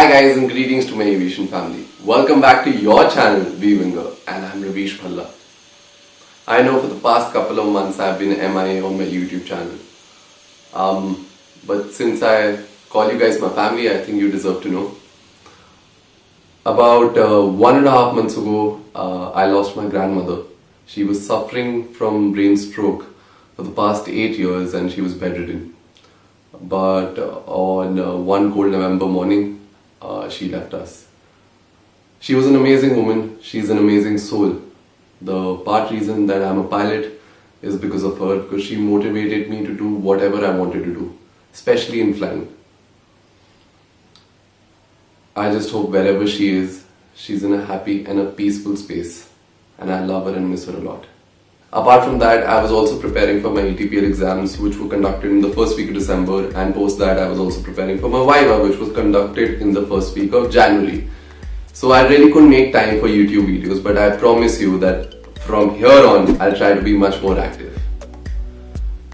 Hi guys and greetings to my aviation family. Welcome back to your channel Vivinger and I'm Ravish Bhalla. I know for the past couple of months I've been MIA on my YouTube channel. But since I call you guys my family, I think you deserve to know. About 1.5 months ago, I lost my grandmother. She was suffering from brain stroke for the past 8 years and she was bedridden. But on one cold November morning, she left us. She was an amazing woman. She's an amazing soul. The part reason that I'm a pilot is because of her, because she motivated me to do whatever I wanted to do, especially in flying. I just hope wherever she is, she's in a happy and a peaceful space, and I love her and miss her a lot. Apart from that, I was also preparing for my ATPL exams, which were conducted in the first week of December, and post that I was also preparing for my Viva, which was conducted in the first week of January. So I really couldn't make time for YouTube videos, but I promise you that from here on, I'll try to be much more active.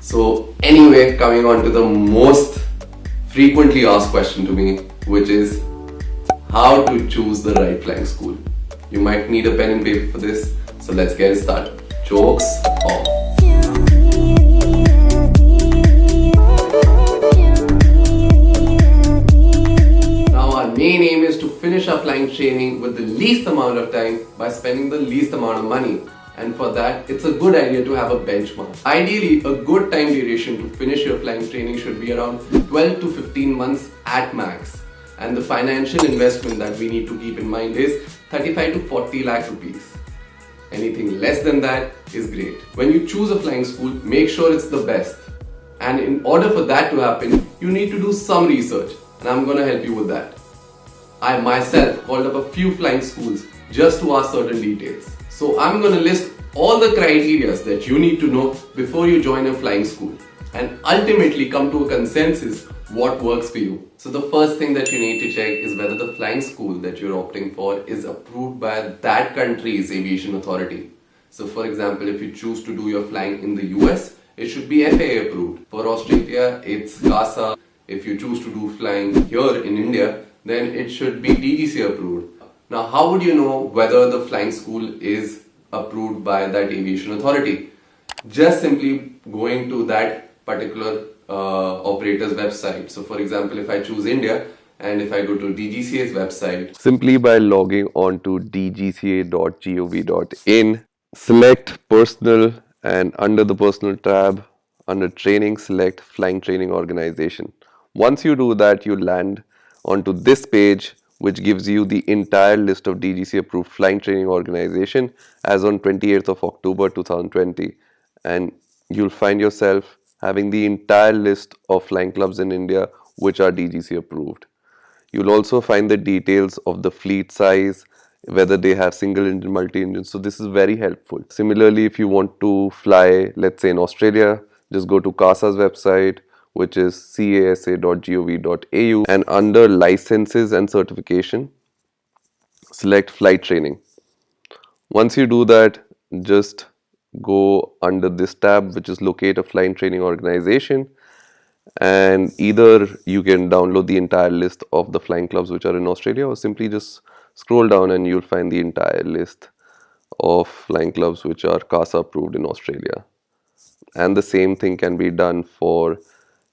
So anyway, coming on to the most frequently asked question to me, which is how to choose the right flying school. You might need a pen and paper for this, so let's get started. Jokes off. Now our main aim is to finish our flying training with the least amount of time by spending the least amount of money. And for that, it's a good idea to have a benchmark. Ideally, a good time duration to finish your flying training should be around 12 to 15 months at max. And the financial investment that we need to keep in mind is 35 to 40 lakh rupees. Anything less than that is great. When you choose a flying school, make sure it's the best. And in order for that to happen, you need to do some research. And I'm gonna help you with that. I myself called up a few flying schools just to ask certain details. So I'm gonna list all the criteria that you need to know before you join a flying school and ultimately come to a consensus what works for you. So the first thing that you need to check is whether the flying school that you're opting for is approved by that country's aviation authority. So for example, if you choose to do your flying in the US, it should be FAA approved. For Australia, it's CASA. If you choose to do flying here in India, then it should be DGC approved. Now, how would you know whether the flying school is approved by that aviation authority? Just simply going to that particular operator's website. So for example, if I choose India and if I go to DGCA's website, simply by logging on to dgca.gov.in, select personal, and under the personal tab, under training, select flying training organization. Once you do that, you land onto this page, which gives you the entire list of DGC approved flying training organization as on 28th of October 2020, and you'll find yourself having the entire list of flying clubs in India which are DGC approved. You'll also find the details of the fleet size, whether they have single engine, multi engine. So this is very helpful. Similarly, if you want to fly, let's say in Australia, just go to CASA's website, which is casa.gov.au, and under licenses and certification, select flight training. Once you do that, just go under this tab, which is locate a flying training organization, and either you can download the entire list of the flying clubs which are in Australia, or simply just scroll down and you'll find the entire list of flying clubs which are CASA approved in Australia. And the same thing can be done for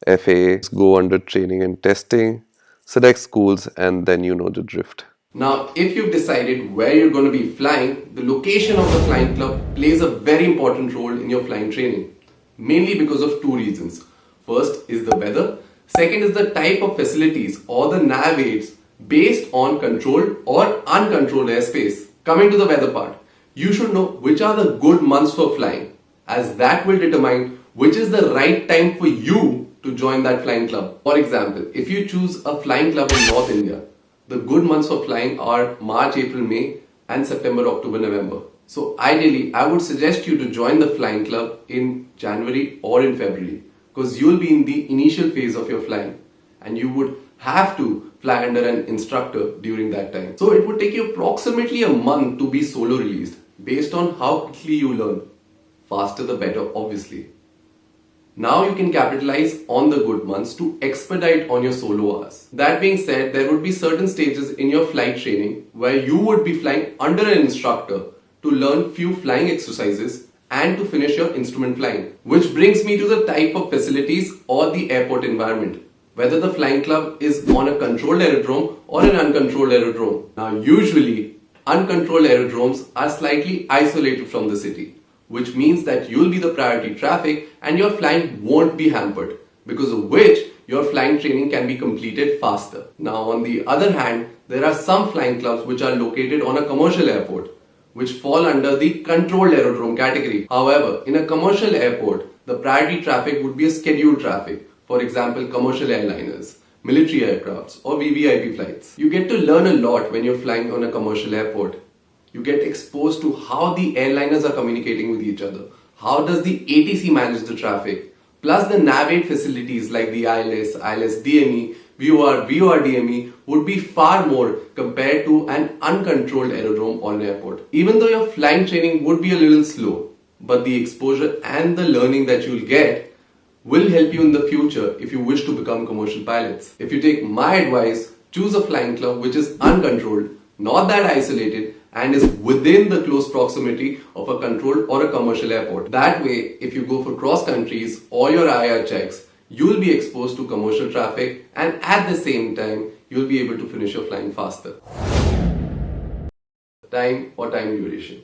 FAA. Go under training and testing, select schools, and then you know the drift. now, if you've decided where you're going to be flying, the location of the flying club plays a very important role in your flying training, mainly because of two reasons. First is the weather, second is the type of facilities or the nav aids based on controlled or uncontrolled airspace. Coming to the weather part, you should know which are the good months for flying, as that will determine which is the right time for you to join that flying club. For example, if you choose a flying club in North India, the good months for flying are March, April, May and September, October, November. So ideally, I would suggest you to join the flying club in January or in February, because you'll be in the initial phase of your flying and you would have to fly under an instructor during that time. So it would take you approximately a month to be solo released based on how quickly you learn. Faster the better, obviously. Now you can capitalize on the good months to expedite on your solo hours. That being said, there would be certain stages in your flight training where you would be flying under an instructor to learn few flying exercises and to finish your instrument flying. Which brings me to the type of facilities or the airport environment. Whether the flying club is on a controlled aerodrome or an uncontrolled aerodrome. Now usually, uncontrolled aerodromes are slightly isolated from the city, which means that you'll be the priority traffic and your flying won't be hampered, because of which your flying training can be completed faster. Now on the other hand, there are some flying clubs which are located on a commercial airport, which fall under the controlled aerodrome category. However, in a commercial airport, the priority traffic would be a scheduled traffic. For example, commercial airliners, military aircrafts or VVIP flights. You get to learn a lot when you're flying on a commercial airport. You get exposed to how the airliners are communicating with each other. How does the ATC manage the traffic? Plus the nav-aid facilities like the ILS DME, VOR DME would be far more compared to an uncontrolled aerodrome or an airport. Even though your flying training would be a little slow, but the exposure and the learning that you'll get will help you in the future if you wish to become commercial pilots. If you take my advice, choose a flying club which is uncontrolled, not that isolated, and is within the close proximity of a controlled or a commercial airport. That way, if you go for cross countries or your IR checks, you will be exposed to commercial traffic and at the same time, you will be able to finish your flying faster. Time or time duration.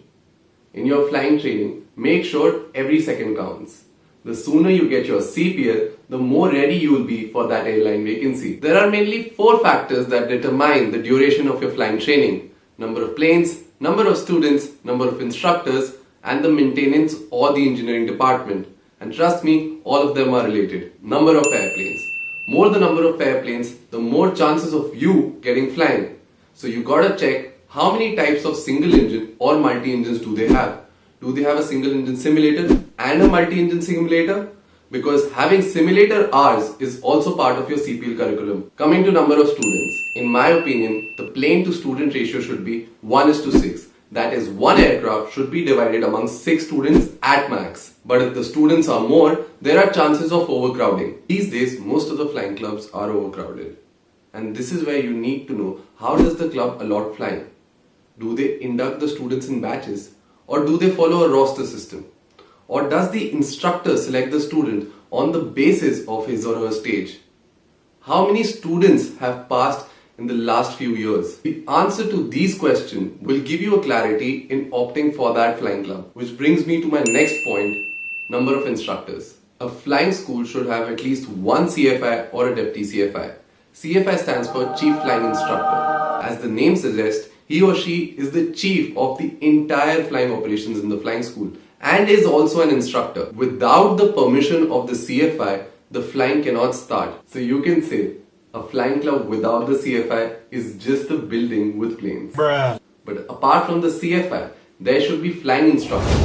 In your flying training, make sure every second counts. The sooner you get your CPL, the more ready you will be for that airline vacancy. There are mainly 4 factors that determine the duration of your flying training: number of planes, number of students, number of instructors, and the maintenance or the engineering department. And trust me, all of them are related. Number of airplanes. More the number of airplanes, the more chances of you getting flying. So you gotta check how many types of single engine or multi-engines do they have. Do they have a single engine simulator and a multi-engine simulator? Because having simulator hours is also part of your CPL curriculum. Coming to number of students, in my opinion, the plane to student ratio should be 1:6. That is, one aircraft should be divided among 6 students at max. But if the students are more, there are chances of overcrowding. These days, most of the flying clubs are overcrowded. And this is where you need to know, how does the club allot flying? Do they induct the students in batches? Or do they follow a roster system? Or does the instructor select the student on the basis of his or her stage? How many students have passed in the last few years? The answer to these questions will give you a clarity in opting for that flying club. Which brings me to my next point, number of instructors. A flying school should have at least one CFI or a deputy CFI. CFI stands for Chief Flying Instructor. As the name suggests, he or she is the chief of the entire flying operations in the flying school and is also an instructor. Without the permission of the CFI, the flying cannot start. So you can say, a flying club without the CFI is just a building with planes. Bruh. But apart from the CFI, there should be flying instructors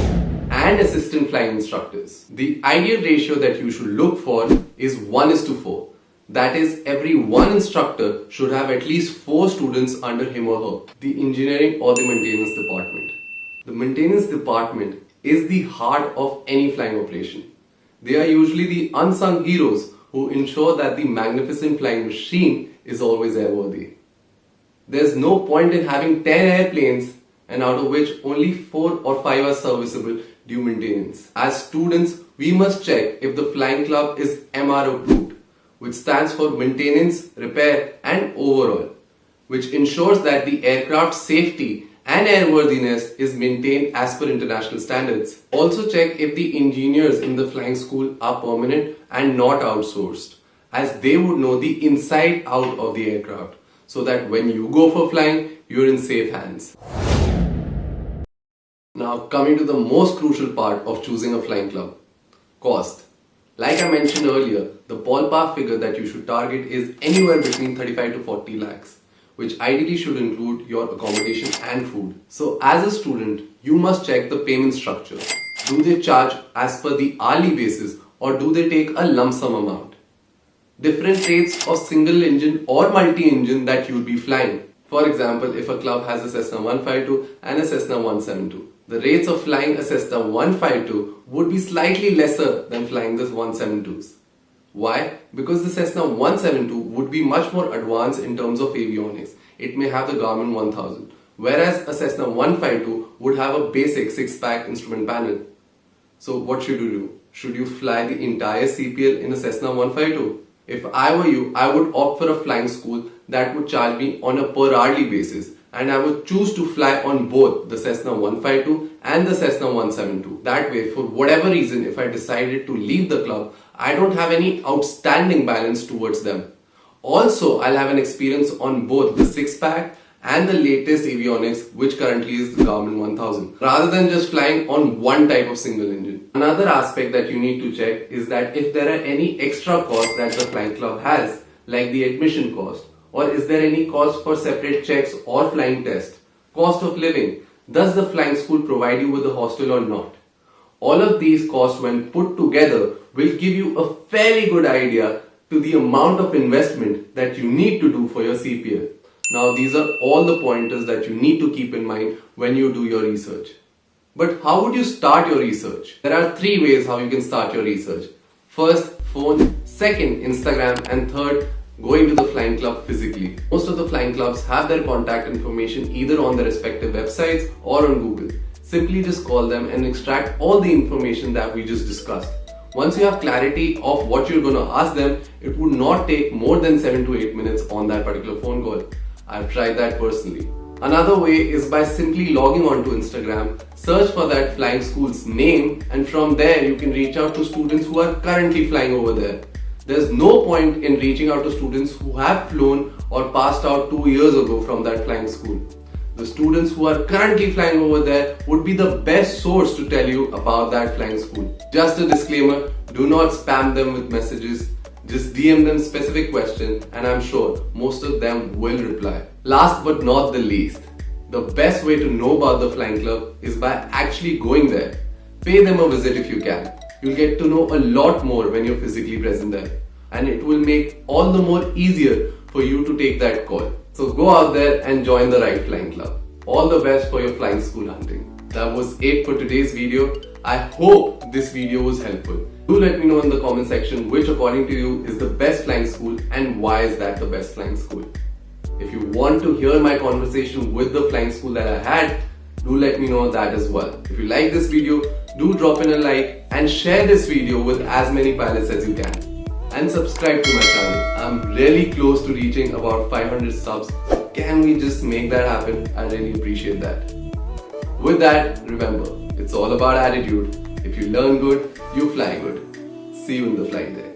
and assistant flying instructors. The ideal ratio that you should look for is 1:4. That is, every one instructor should have at least 4 students under him or her. The engineering or the maintenance department. The maintenance department is the heart of any flying operation. They are usually the unsung heroes who ensure that the magnificent flying machine is always airworthy. There's no point in having 10 airplanes and out of which only 4 or 5 are serviceable due maintenance. As students, we must check if the flying club is MRO approved, which stands for maintenance, repair and overall, which ensures that the aircraft's safety and airworthiness is maintained as per international standards. Also check if the engineers in the flying school are permanent and not outsourced, as they would know the inside out of the aircraft, so that when you go for flying, you're in safe hands. Now coming to the most crucial part of choosing a flying club, cost. Like I mentioned earlier, the ballpark figure that you should target is anywhere between 35 to 40 lakhs, which ideally should include your accommodation and food. So as a student, you must check the payment structure. Do they charge as per the hourly basis or do they take a lump sum amount? Different rates of single engine or multi-engine that you'll be flying. For example, if a club has a Cessna 152 and a Cessna 172, The rates of flying a Cessna 152 would be slightly lesser than flying the 172s. Why? Because the Cessna 172 would be much more advanced in terms of avionics. It may have the Garmin 1000, whereas a Cessna 152 would have a basic 6-pack instrument panel. So what should you do? Should you fly the entire CPL in a Cessna 152? If I were you, I would opt for a flying school that would charge me on a per hourly basis, and I would choose to fly on both the Cessna 152 and the Cessna 172. That way, for whatever reason, if I decided to leave the club, I don't have any outstanding balance towards them. Also, I'll have an experience on both the 6-pack and the latest avionics, which currently is the Garmin 1000, rather than just flying on one type of single engine. Another aspect that you need to check is that if there are any extra costs that the flying club has, like the admission cost, or is there any cost for separate checks or flying test, cost of living, does the flying school provide you with a hostel or not? All of these costs, when put together, will give you a fairly good idea to the amount of investment that you need to do for your CPL. Now, these are all the pointers that you need to keep in mind when you do your research. But how would you start your research? There are 3 ways how you can start your research. First, phone. Second, Instagram. And third, going to the flying club physically. Most of the flying clubs have their contact information either on their respective websites or on Google. Simply just call them and extract all the information that we just discussed. Once you have clarity of what you're going to ask them, it would not take more than 7 to 8 minutes on that particular phone call. I've tried that personally. Another way is by simply logging onto Instagram, search for that flying school's name, and from there you can reach out to students who are currently flying over there. There's no point in reaching out to students who have flown or passed out 2 years ago from that flying school. The students who are currently flying over there would be the best source to tell you about that flying school. Just a disclaimer, do not spam them with messages. Just DM them specific questions and I'm sure most of them will reply. Last but not the least, the best way to know about the flying club is by actually going there. Pay them a visit if you can. You'll get to know a lot more when you're physically present there, and it will make all the more easier for you to take that call. So go out there and join the right flying club. All the best for your flying school hunting. That was it for today's video. I hope this video was helpful. Do let me know in the comment section which according to you is the best flying school and why is that the best flying school. If you want to hear my conversation with the flying school that I had, do let me know that as well. If you like this video, do drop in a like and share this video with as many pilots as you can. And subscribe to my channel. I'm really close to reaching about 500 subs. Can we just make that happen? I really appreciate that. With that, remember, it's all about attitude. If you learn good, you fly good. See you in the flight deck.